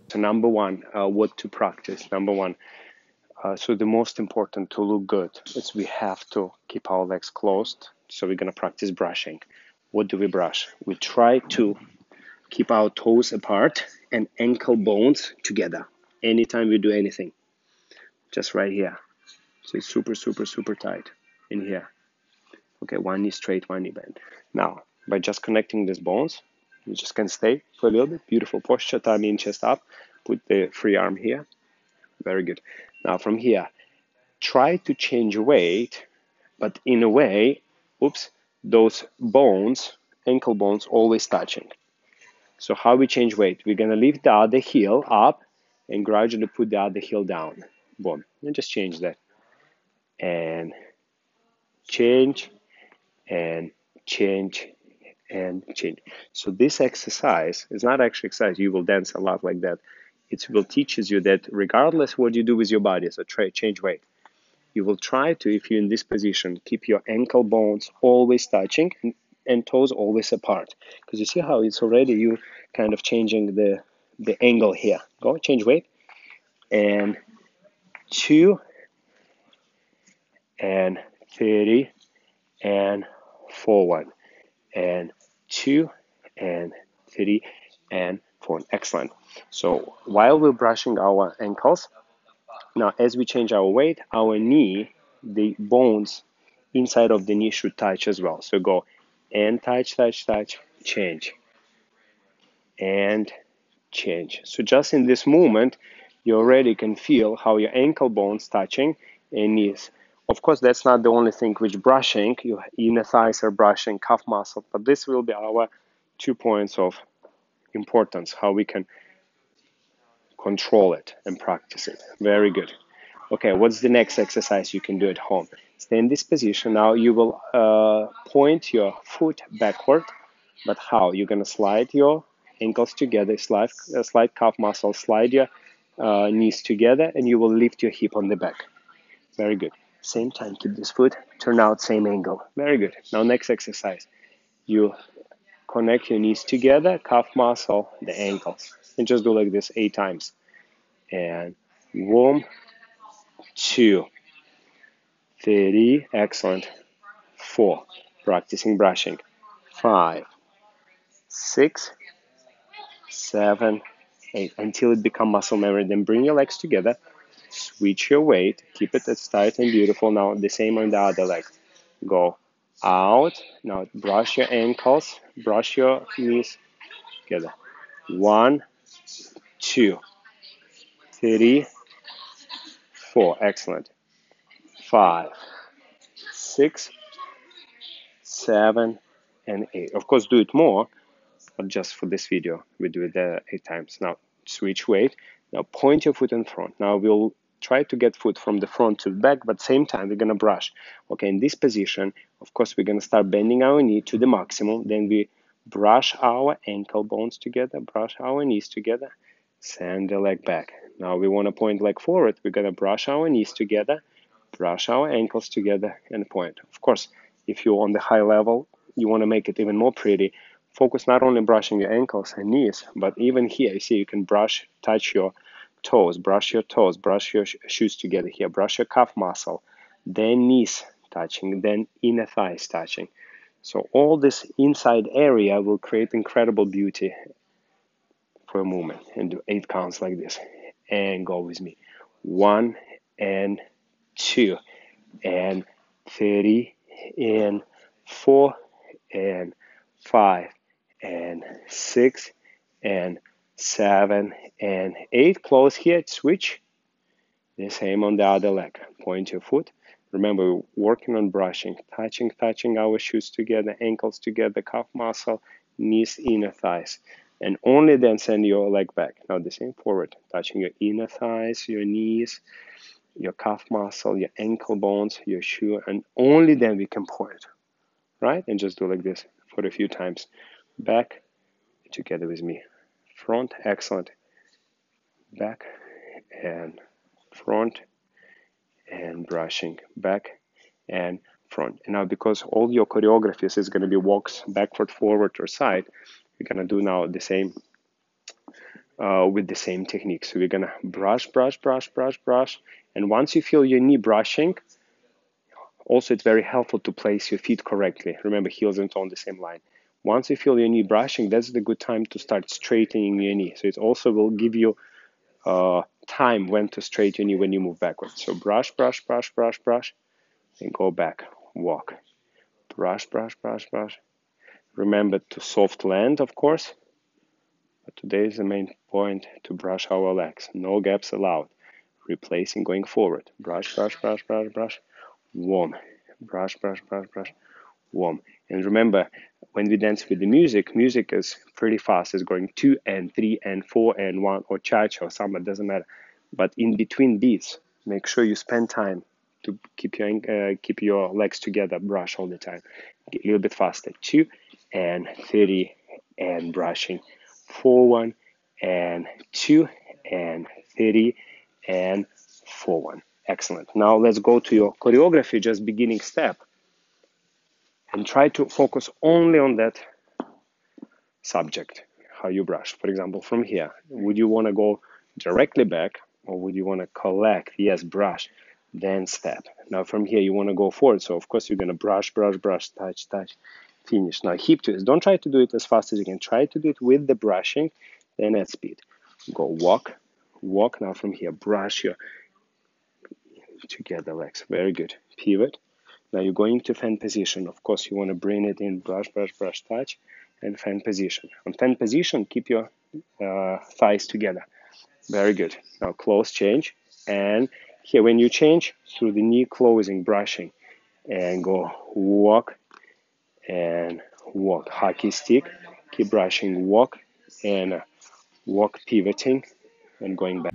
So number one, what to practice. Number one, so the most important to look good is we have to keep our legs closed. So we're gonna practice brushing. What do we brush? We try to keep our toes apart and ankle bones together. Anytime we do anything, just right here. So it's super, super, super tight in here. Okay, one knee straight, one knee bent. Now, by just connecting these bones, you just can stay for a little bit. Beautiful posture, tummy in, chest up. Put the free arm here. Very good. Now from here, try to change weight, but in a way, oops, those bones, ankle bones, always touching. So how we change weight? We're gonna lift the other heel up and gradually put the other heel down. Boom. And just change that. And change, and change, and change. So this exercise is not actually exercise. You will dance a lot like that. It will teaches you that regardless what you do with your body, so try change weight. You will try to, if you're in this position, keep your ankle bones always touching and toes always apart. Because you see how it's already you kind of changing the angle here. Go, change weight. And 2, and 30, and forward. And 2, and 3, and forward. Excellent. So while we're brushing our ankles, now as we change our weight, our knee, the bones inside of the knee should touch as well. So go and touch, touch, touch, change, and change. So just in this movement, you already can feel how your ankle bones touching and knees. Of course, that's not the only thing which brushing, your inner thighs are brushing, calf muscle, but this will be our 2 points of importance, how we can control it and practice it. Very good. Okay, what's the next exercise you can do at home? Stay in this position. Now you will point your foot backward, but how? You're gonna slide your ankles together, slide calf muscle, slide your knees together, and you will lift your hip on the back. Very good. Same time, keep this foot, turn out, same angle. Very good. Now next exercise. You connect your knees together, calf muscle, the ankles. And just do like this 8 times. And 1, 2, 3, excellent. 4, practicing brushing. 5, 6, 7, 8, until it becomes muscle memory. Then bring your legs together, switch your weight, keep it as tight and beautiful. Now the same on the other leg. Go out. Now brush your ankles, brush your knees together. 1, 2, 3, 4, excellent. 5, 6, 7, and 8. Of course, do it more, but just for this video, we do it 8 times. Now, switch weight. Now, point your foot in front. Now, we'll try to get foot from the front to the back, but same time, we're going to brush. Okay, in this position, of course, we're going to start bending our knee to the maximum. Then we brush our ankle bones together, brush our knees together, send the leg back. Now, we want to point leg forward. We're going to brush our knees together, brush our ankles together, and point. Of course, if you're on the high level, you want to make it even more pretty. Focus not only brushing your ankles and knees, but even here, you see, you can brush, touch your toes, brush your shoes together here, brush your calf muscle, then knees touching, then inner thighs touching. So all this inside area will create incredible beauty for a movement. And do 8 counts like this. And go with me. 1, and 2, and 3, and 4, and 5, and 6, and 7, and 8. Close here, switch. The same on the other leg. Point your foot. Remember, we're working on brushing, touching our shoes together, ankles together, calf muscle, knees, inner thighs. And only then send your leg back. Now the same forward, touching your inner thighs, your knees, your calf muscle, your ankle bones, your shoe, and only then we can point, right? And just do like this for a few times. Back, together with me. Front, excellent. Back and front and brushing. Back and front. And now because all your choreographies is going to be walks backward, forward, or side, we're going to do now the same with the same technique. So we're gonna brush, brush, brush, brush, brush. And once you feel your knee brushing, also it's very helpful to place your feet correctly. Remember, heels and toe on the same line. Once you feel your knee brushing, that's the good time to start straightening your knee. So it also will give you time when to straighten your knee when you move backwards. So brush, brush, brush, brush, brush, and go back, walk. Brush, brush, brush, brush. Remember to soft land, of course. But today is the main point, to brush our legs. No gaps allowed. Replacing, going forward. Brush, brush, brush, brush, brush. Warm. Brush, brush, brush, brush. Warm. And remember, when we dance with the music, music is pretty fast. It's going 2 and 3 and 4 and 1 or cha-cha or samba, doesn't matter. But in between beats, make sure you spend time to keep your legs together. Brush all the time. Get a little bit faster. 2 and 30 and brushing. 4 1 and 2 and 30 and 4 1. Excellent. Now let's go to your choreography, just beginning step. And try to focus only on that subject, how you brush. For example, from here, would you want to go directly back, or would you want to collect? Yes, brush, then step. Now from here, you want to go forward. So of course, you're going to brush, brush, brush, touch, touch, finish. Now hip twist. Don't try to do it as fast as you can. Try to do it with the brushing, then at speed. Go walk, walk. Now from here, brush your together legs. Very good. Pivot. Now you're going to fan position. Of course, you want to bring it in, brush, brush, brush, touch, and fan position. On fan position, keep your thighs together. Very good. Now close change. And here, when you change, through the knee closing, brushing, and go walk and walk. Hockey stick, keep brushing, walk, and walk, pivoting, and going back.